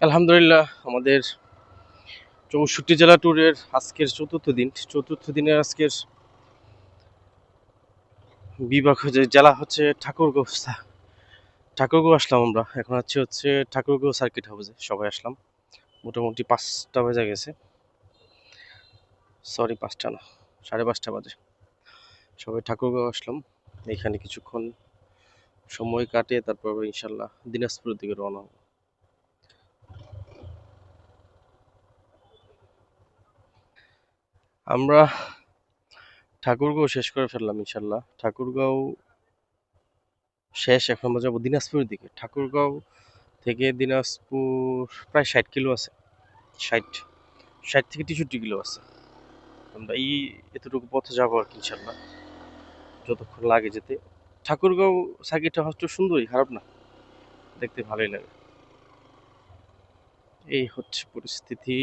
আলহামদুলিল্লাহ, আমাদের ৬৪ জেলা ট্যুরের আজকের চতুর্থ দিনের আজকের বিভাগ যে জেলা হচ্ছে ঠাকুরগাঁও। ঠাকুরগাঁও আসলাম আমরা। এখন হচ্ছে ঠাকুরগাঁও সার্কিট হাউসে সবাই আসলাম। মোটামুটি ৫টা বেজে গেছে। সরি, ৫টা না, ৫:৩০ বাজে। সবাই ঠাকুরগাঁও আসলাম। এখানে কিছুক্ষণ সময় কাটিয়ে তারপর ইনশাল্লাহ দিনাজপুরের দিকে রওনা হব। আমরা ঠাকুরগাঁও শেষ করে ফেললাম ইনশাল্লাহ। ঠাকুরগাঁও শেষ, এখন আমরা যাবো দিনাজপুরের দিকে। ঠাকুরগাঁও থেকে দিনাজপুর প্রায় ৬০ কিলো আছে। ৬০ থেকে ৬৩ কিলো আছে। আমরা এতটুকু পথে যাবো আর কি ইনশাল্লাহ, যতক্ষণ লাগে যেতে। ঠাকুরগাঁও সার্কিটটা হচ্ছে সুন্দরই, খারাপ না, দেখতে ভালোই লাগে। এই হচ্ছে পরিস্থিতি।